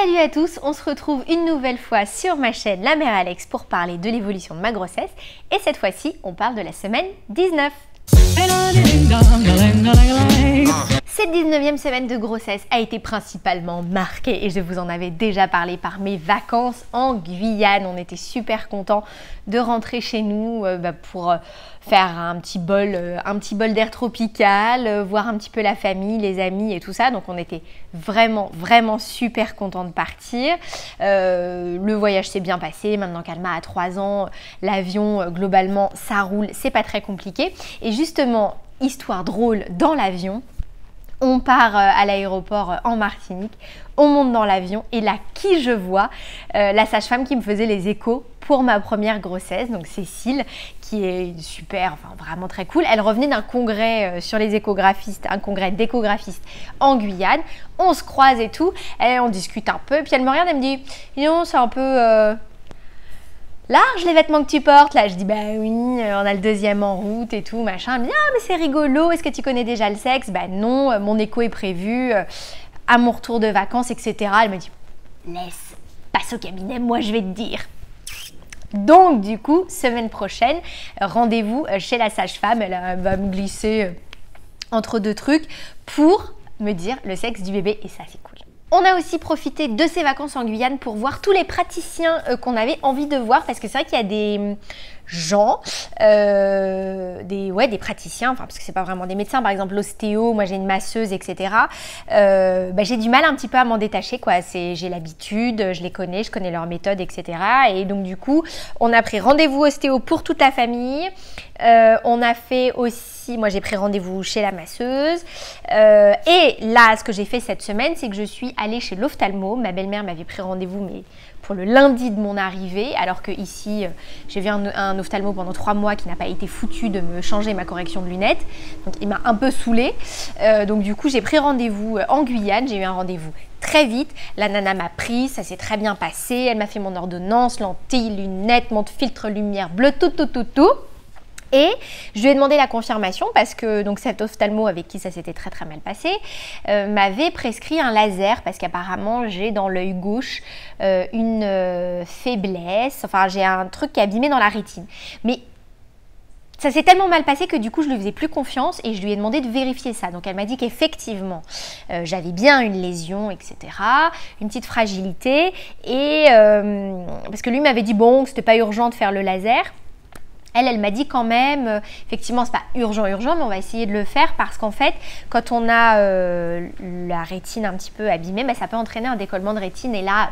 Salut à tous, on se retrouve une nouvelle fois sur ma chaîne La Mère Alex pour parler de l'évolution de ma grossesse et cette fois-ci on parle de la semaine 19. Cette 19e semaine de grossesse a été principalement marquée, et je vous en avais déjà parlé, par mes vacances en Guyane. On était super contents de rentrer chez nous pour faire un petit bol d'air tropical, voir un petit peu la famille, les amis et tout ça. Donc on était vraiment super contents de partir. Le voyage s'est bien passé. Maintenant qu'Alma a 3 ans, l'avion globalement ça roule, c'est pas très compliqué. Et justement, histoire drôle dans l'avion, on part à l'aéroport en Martinique, on monte dans l'avion et là, qui je vois, la sage-femme qui me faisait les échos pour ma première grossesse, donc Cécile, qui est super, enfin vraiment très cool. Elle revenait d'un congrès sur les échographistes, un congrès d'échographistes en Guyane. On se croise et tout, et on discute un peu, puis elle me regarde et me dit « Non, c'est un peu... large les vêtements que tu portes ?» Là je dis bah oui, on a le 2e en route et tout machin. Elle me dit ah mais c'est rigolo, est-ce que tu connais déjà le sexe? Bah non, mon écho est prévu à mon retour de vacances, etc. Elle me dit laisse, passe au cabinet, moi je vais te dire. Donc du coup, semaine prochaine, rendez-vous chez la sage-femme. Elle va me glisser entre deux trucs pour me dire le sexe du bébé, et ça c'est cool. On a aussi profité de ces vacances en Guyane pour voir tous les praticiens qu'on avait envie de voir, parce que c'est vrai qu'il y a des gens, des praticiens, enfin parce que c'est pas vraiment des médecins, par exemple l'ostéo, moi j'ai une masseuse, etc. J'ai du mal un petit peu à m'en détacher, quoi. J'ai l'habitude, je les connais, je connais leurs méthodes, etc. Et donc du coup, on a pris rendez-vous ostéo pour toute la famille. On a fait aussi, moi j'ai pris rendez-vous chez la masseuse. Et là, ce que j'ai fait cette semaine, c'est que je suis allée chez l'ophtalmo. Ma belle-mère m'avait pris rendez-vous, mais pour le lundi de mon arrivée, alors que ici, j'ai vu un ophtalmo pendant 3 mois qui n'a pas été foutu de me changer ma correction de lunettes. Donc il m'a un peu saoulée. Donc du coup, j'ai pris rendez-vous en Guyane. J'ai eu un rendez-vous très vite. La nana m'a pris, ça s'est très bien passé. Elle m'a fait mon ordonnance, lentilles, lunettes, montre, filtre, lumière bleue, tout. Et je lui ai demandé la confirmation parce que donc cet ophtalmo avec qui ça s'était très mal passé m'avait prescrit un laser, parce qu'apparemment j'ai dans l'œil gauche une faiblesse, enfin j'ai un truc qui est abîmé dans la rétine. Mais ça s'est tellement mal passé que du coup je lui faisais plus confiance et je lui ai demandé de vérifier ça. Donc elle m'a dit qu'effectivement j'avais bien une lésion, etc. Une petite fragilité, et parce que lui m'avait dit bon que c'était pas urgent de faire le laser. Elle m'a dit quand même, effectivement c'est pas urgent, mais on va essayer de le faire, parce qu'en fait, quand on a la rétine un petit peu abîmée, ça peut entraîner un décollement de rétine, et là,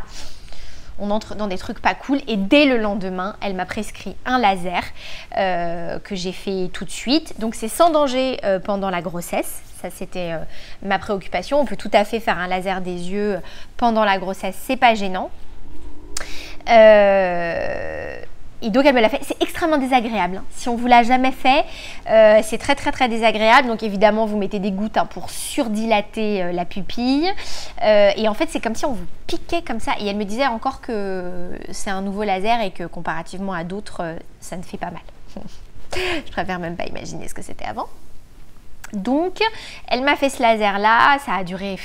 on entre dans des trucs pas cool. Et dès le lendemain, elle m'a prescrit un laser que j'ai fait tout de suite. Donc c'est sans danger pendant la grossesse. Ça, c'était ma préoccupation. On peut tout à fait faire un laser des yeux pendant la grossesse, c'est pas gênant. Et donc elle me l'a fait. C'est extrêmement désagréable. Si on ne vous l'a jamais fait, c'est très désagréable. Donc évidemment, vous mettez des gouttes pour surdilater la pupille. Et en fait, c'est comme si on vous piquait comme ça. Et elle me disait encore que c'est un nouveau laser et que comparativement à d'autres, ça ne fait pas mal. Je préfère même pas imaginer ce que c'était avant. Donc, elle m'a fait ce laser-là. Ça a duré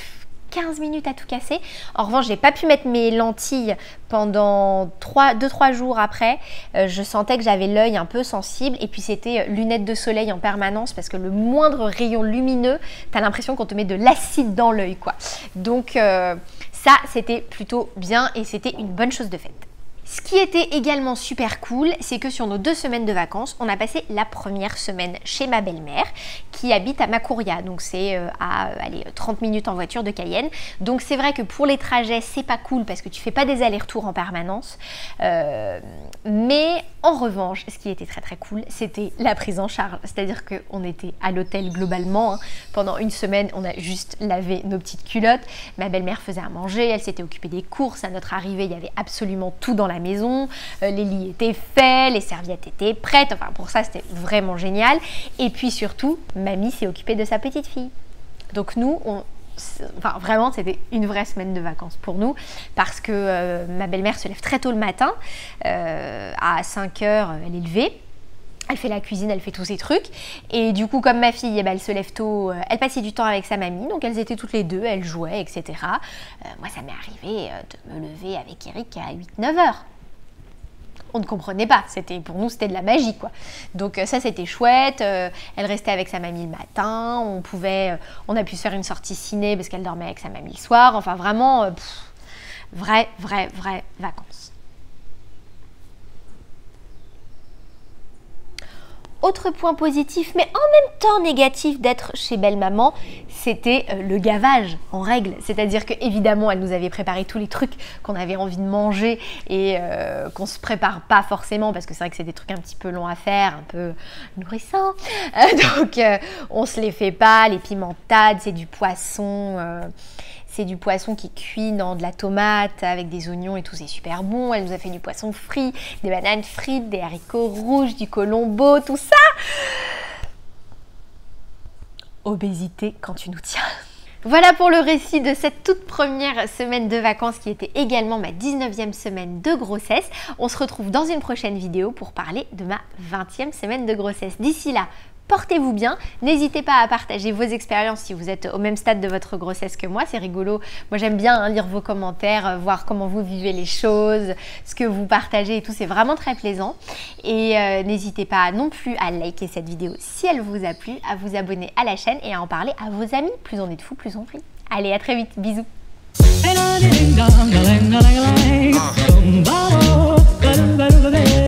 15 minutes à tout casser. En revanche, j'ai pas pu mettre mes lentilles pendant 2-3 jours après. Je sentais que j'avais l'œil un peu sensible, et puis c'était lunettes de soleil en permanence, parce que le moindre rayon lumineux, t'as l'impression qu'on te met de l'acide dans l'œil, quoi. Donc ça, c'était plutôt bien et c'était une bonne chose de faite. Ce qui était également super cool, c'est que sur nos 2 semaines de vacances, on a passé la première semaine chez ma belle-mère qui habite à Macouria. Donc c'est à 30 minutes en voiture de Cayenne. Donc c'est vrai que pour les trajets, c'est pas cool parce que tu fais pas des allers-retours en permanence. Mais en revanche, ce qui était très cool, c'était la prise en charge. C'est-à-dire qu'on était à l'hôtel globalement. Pendant une semaine, on a juste lavé nos petites culottes. Ma belle-mère faisait à manger, elle s'était occupée des courses. À notre arrivée, il y avait absolument tout dans la maison, les lits étaient faits, les serviettes étaient prêtes, enfin pour ça c'était vraiment génial. Et puis surtout, mamie s'est occupée de sa petite fille. Donc nous, vraiment c'était une vraie semaine de vacances pour nous, parce que ma belle-mère se lève très tôt le matin, à 5 h elle est levée. Elle fait la cuisine, elle fait tous ces trucs. Et du coup, comme ma fille, elle se lève tôt, elle passait du temps avec sa mamie. Donc, elles étaient toutes les deux, elles jouaient, etc. Moi, ça m'est arrivé de me lever avec Eric à 8-9 heures. On ne comprenait pas. Pour nous, c'était de la magie, quoi. Donc, ça, c'était chouette. Elle restait avec sa mamie le matin. On a pu se faire une sortie ciné parce qu'elle dormait avec sa mamie le soir. Enfin, vraiment, vraies vacances. Autre point positif, mais en même temps négatif d'être chez Belle Maman, c'était le gavage en règle. C'est-à-dire qu'évidemment, elle nous avait préparé tous les trucs qu'on avait envie de manger et qu'on ne se prépare pas forcément parce que c'est vrai que c'est des trucs un petit peu longs à faire, un peu nourrissants. Donc, on ne se les fait pas. Les pimentades, c'est du poisson. C'est du poisson qui cuit dans de la tomate avec des oignons et tout, c'est super bon. Elle nous a fait du poisson frit, des bananes frites, des haricots rouges, du colombo, tout ça. Obésité quand tu nous tiens. Voilà pour le récit de cette toute première semaine de vacances qui était également ma 19e semaine de grossesse. On se retrouve dans une prochaine vidéo pour parler de ma 20e semaine de grossesse. D'ici là, portez-vous bien, n'hésitez pas à partager vos expériences si vous êtes au même stade de votre grossesse que moi, c'est rigolo. Moi j'aime bien lire vos commentaires, voir comment vous vivez les choses, ce que vous partagez et tout, c'est vraiment très plaisant. Et n'hésitez pas non plus à liker cette vidéo si elle vous a plu, à vous abonner à la chaîne et à en parler à vos amis. Plus on est de fous, plus on rit. Allez, à très vite, bisous.